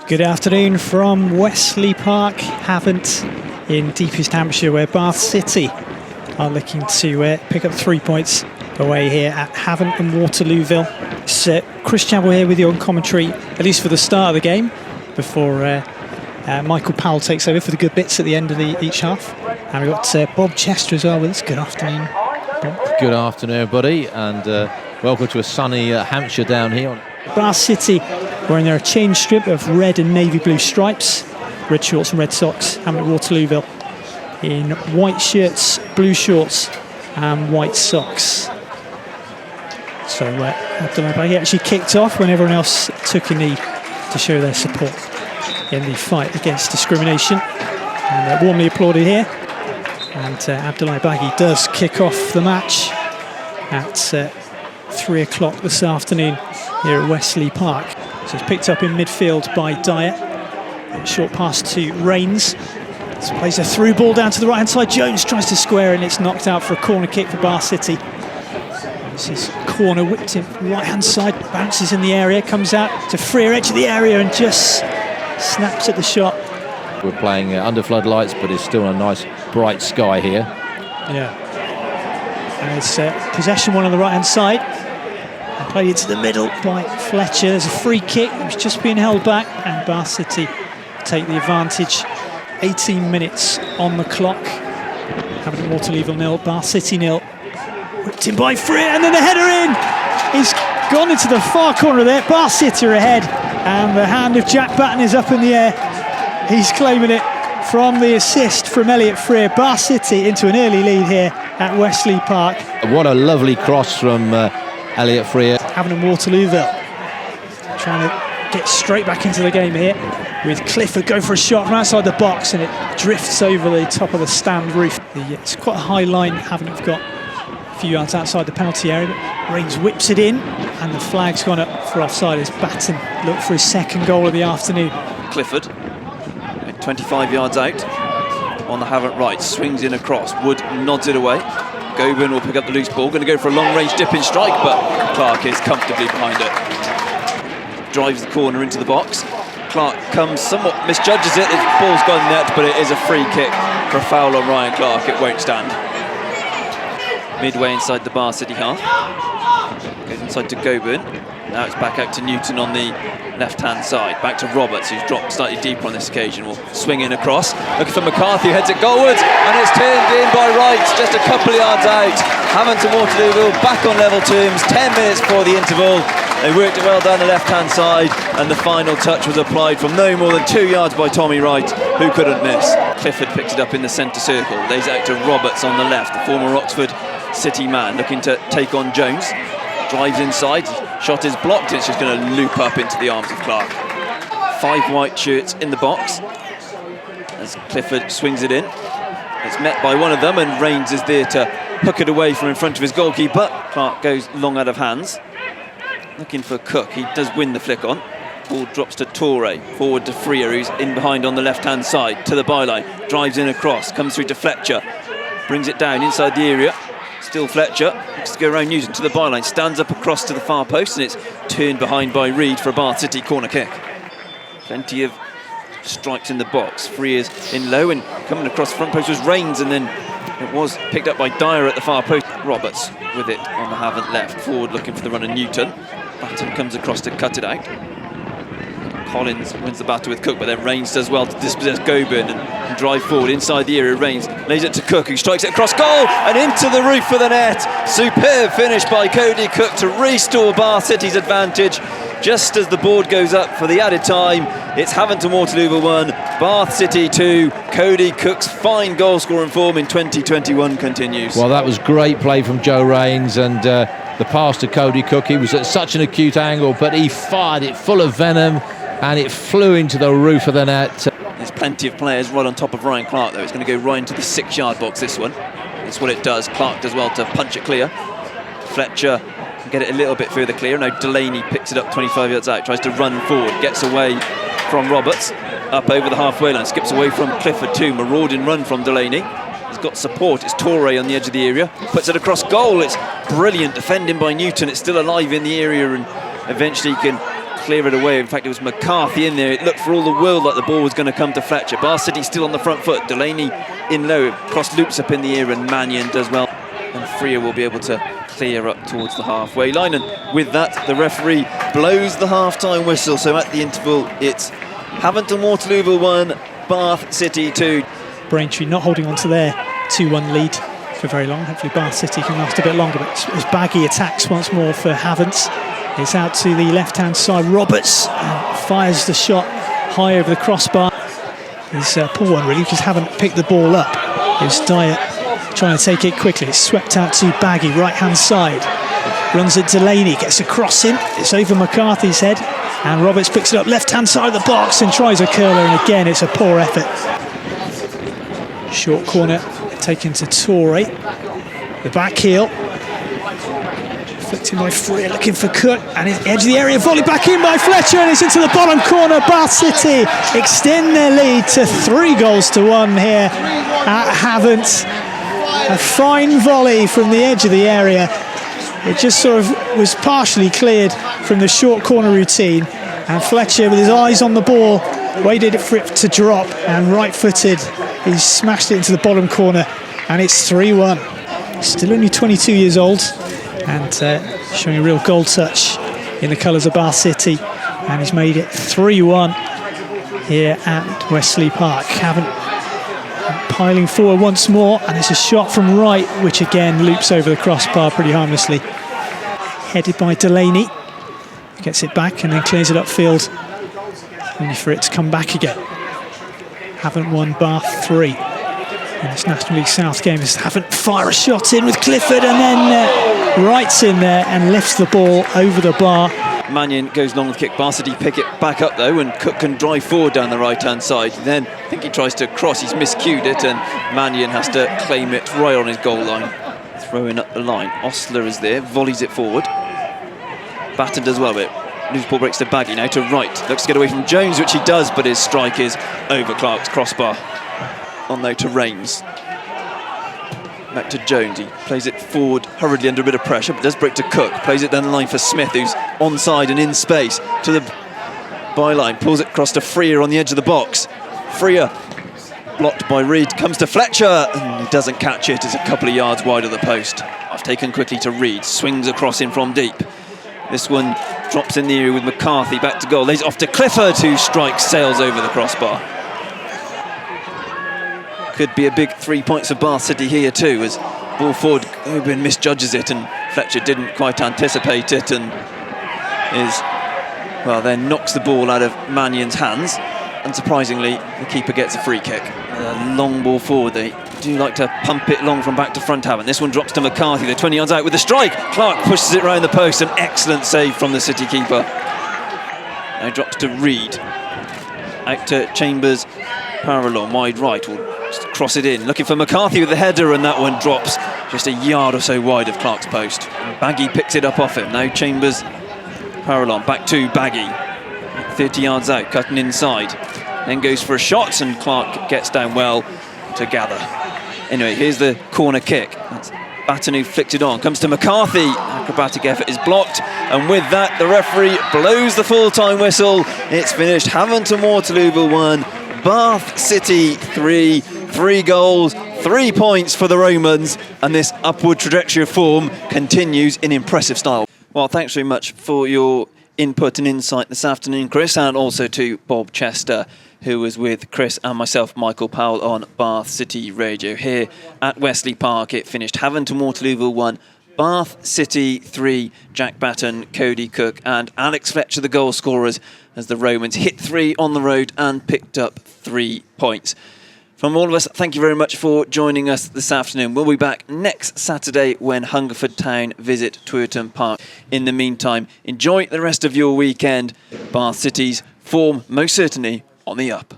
Good afternoon from Wesley Park, Havant in deepest Hampshire, where Bath City are looking to pick up 3 points away here at Havant Waterlooville. It's Chris Chappell here with you on commentary, at least for the start of the game, before Michael Powell takes over for the good bits at the end of each half. And we've got Bob Chester as well with us. Good afternoon, Bob. Good afternoon, everybody, and welcome to a sunny Hampshire down here. Bath City wearing their change strip of red and navy blue stripes, red shorts and red socks. Havant Waterlooville in white shirts, blue shorts and white socks. So he actually kicked off when everyone else took a knee to show their support in the fight against discrimination, and warmly applauded here. And Abdoulaye Baghi does kick off the match at 3 o'clock this afternoon here at Wesley Park. So it's picked up in midfield by Dyer. Short pass to Rains. This plays a through ball down to the right hand side. Jones tries to square and it's knocked out for a corner kick for Bath City. This is corner whipped in right hand side, bounces in the area, comes out to freer edge of the area and just snaps at the shot. We're playing under floodlights, but it's still a nice bright sky here. Yeah. And it's possession one on the right hand side. And played into the middle by Fletcher. There's a free kick. It was just being held back, and Bath City take the advantage. 18 minutes on the clock. Havant Waterlooville 0, Bath City 0. Whipped in by Freer, and then the header in. He's gone into the far corner there. Bath City are ahead, and the hand of Jack Batten is up in the air. He's claiming it from the assist from Elliot Freer. Bath City into an early lead here at Wesley Park. What a lovely cross from Elliot Freer. Havant Waterlooville trying to get straight back into the game here, with Clifford go for a shot from outside the box, and it drifts over the top of the stand roof. It's quite a high line Havant have got a few yards outside the penalty area, but Rains whips it in, and the flag's gone up for offside as Batten looked for his second goal of the afternoon. Clifford, 25 yards out on the Havant right, swings in across. Wood nods it away. Goben will pick up the loose ball, going to go for a long-range dip-in strike, but Clark is comfortably behind it. Drives the corner into the box. Clark comes somewhat, misjudges it. The ball's gone net, but it is a free kick for a foul on Ryan Clark. It won't stand. Midway inside the Bath City half. Goes inside to Goben. Now it's back out to Newton on the left-hand side. Back to Roberts, who's dropped slightly deeper on this occasion. Will swing in across. Looking for McCarthy, heads it goalwards, and it's turned in by Wright, just a couple of yards out. Havant and Waterlooville back on level terms, 10 minutes before the interval. They worked it well down the left-hand side, and the final touch was applied from no more than 2 yards by Tommy Wright, who couldn't miss. Clifford picks it up in the centre circle, lays it out to Roberts on the left, the former Oxford City man, looking to take on Jones. Drives inside, shot is blocked, it's just going to loop up into the arms of Clark. 5 white shirts in the box as Clifford swings it in. It's met by one of them, and Rains is there to hook it away from in front of his goalkeeper. Clark goes long out of hands, looking for Cook. He does win the flick on. Ball drops to Torre, forward to Freer, who's in behind on the left-hand side, to the byline. Drives in across, comes through to Fletcher, brings it down inside the area. Still Fletcher, looks to go around Newton to the byline, stands up across to the far post, and it's turned behind by Reed for a Bath City corner kick. Plenty of strikes in the box. Freer's in low, and coming across the front post was Rains, and then it was picked up by Dyer at the far post. Roberts with it on the Havant left, forward looking for the run of Newton. Batten comes across to cut it out. Collins wins the battle with Cook, but then Rains does well to dispossess Goben and drive forward inside the area. Rains lays it to Cook, who strikes it across goal and into the roof of the net. Superb finish by Cody Cook to restore Bath City's advantage. Just as the board goes up for the added time, it's Havant and Waterlooville 1, Bath City 2. Cody Cook's fine goal scoring form in 2021 continues. Well, that was great play from Joe Rains, and the pass to Cody Cook. He was at such an acute angle, but he fired it full of venom, and it flew into the roof of the net. There's plenty of players right on top of Ryan Clark, though. It's going to go right into the 6-yard box, this one. That's what it does. Clark does well to punch it clear. Fletcher can get it a little bit further clear. Now Delaney picks it up 25 yards out, tries to run forward, gets away from Roberts, up over the halfway line, skips away from Clifford too. Marauding run from Delaney. He's got support. It's Torre on the edge of the area. Puts it across goal. It's brilliant defending by Newton. It's still alive in the area, and eventually he can clear it away. In fact, it was McCarthy in there. It looked for all the world like the ball was going to come to Fletcher. Bath City still on the front foot. Delaney in low, cross loops up in the air, and Mannion does well. And Freer will be able to clear up towards the halfway line. And with that, the referee blows the half-time whistle. So at the interval, it's Havant Waterlooville 1, Bath City 2. Braintree not holding on to their 2-1 lead for very long. Hopefully Bath City can last a bit longer, but as Baggy attacks once more for Havant, it's out to the left-hand side. Roberts fires the shot high over the crossbar. It's a poor one really, because Havant picked the ball up. It was Dyer trying to take it quickly. It's swept out to Baggy, right-hand side. Runs at Delaney, gets a cross in. It's over McCarthy's head, and Roberts picks it up left-hand side of the box and tries a curler, and again it's a poor effort. Short corner taken to Torre. The back heel. Flicked in by Freer, looking for Cook, and it's edge of the area, volley back in by Fletcher, and it's into the bottom corner. Bath City extend their lead to 3-1 here at Havant. A fine volley from the edge of the area. It just sort of was partially cleared from the short corner routine, and Fletcher, with his eyes on the ball, waited for it to drop, and right-footed, he smashed it into the bottom corner, and it's 3-1. Still only 22 years old, and showing a real goal touch in the colours of Bath City, and he's made it 3-1 here at Wesley Park. Havant piling forward once more, and it's a shot from right, which again loops over the crossbar pretty harmlessly. Headed by Delaney, gets it back and then clears it upfield, only for it to come back again. Havant 1, Bath 3 in this National League South game. As Havant fire a shot in with Clifford, and then Wright's in there and lifts the ball over the bar. Mannion goes long with kick. Bath City pick it back up though, and Cook can drive forward down the right-hand side. Then I think he tries to cross, he's miscued it, and Mannion has to claim it right on his goal line. Throwing up the line. Osler is there, volleys it forward. Batten does well with it. Loose ball breaks to Baggy now to Wright. Looks to get away from Jones, which he does, but his strike is over Clark's crossbar. On though to Rains. Back to Jones. He plays it forward hurriedly under a bit of pressure, but does break to Cook. Plays it down the line for Smith, who's onside and in space to the byline. Pulls it across to Freer on the edge of the box. Freer blocked by Reed. Comes to Fletcher, and he doesn't catch it. It's a couple of yards wide of the post. I've taken quickly to Reed. Swings across in from deep. This one drops in the area with McCarthy, back to goal. Lays it off to Clifford, who strikes, sails over the crossbar. Could be a big 3 points for Bath City here too, as ball forward, Oben misjudges it, and Fletcher didn't quite anticipate it, and then knocks the ball out of Mannion's hands. Unsurprisingly, the keeper gets a free kick. A long ball forward. They do like to pump it long from back to front, Havant. This one drops to McCarthy. They're 20 yards out with the strike. Clark pushes it round the post. An excellent save from the City keeper. Now drops to Reed. Out to Chambers. Parallel, wide right. Will just cross it in. Looking for McCarthy with the header, and that one drops just a yard or so wide of Clark's post. And Baggy picks it up off him. Now Chambers. Parallel, back to Baggy. 30 yards out, cutting inside. Then goes for a shot, and Clark gets down well to gather. Anyway, here's the corner kick. That's Batten who flicked it on. Comes to McCarthy. Acrobatic effort is blocked. And with that, the referee blows the full-time whistle. It's finished. Havant Waterlooville 1, Bath City 3. 3 goals, 3 points for the Romans. And this upward trajectory of form continues in impressive style. Well, thanks very much for your input and insight this afternoon, Chris, and also to Bob Chester, who was with Chris and myself, Michael Powell, on Bath City Radio. Here at Wesley Park, it finished Havant Waterlooville 1, Bath City 3, Jack Batten, Cody Cook and Alex Fletcher, the goal scorers, as the Romans hit 3 on the road and picked up 3 points. From all of us, thank you very much for joining us this afternoon. We'll be back next Saturday when Hungerford Town visit Twerton Park. In the meantime, enjoy the rest of your weekend. Bath City's form most certainly on the up.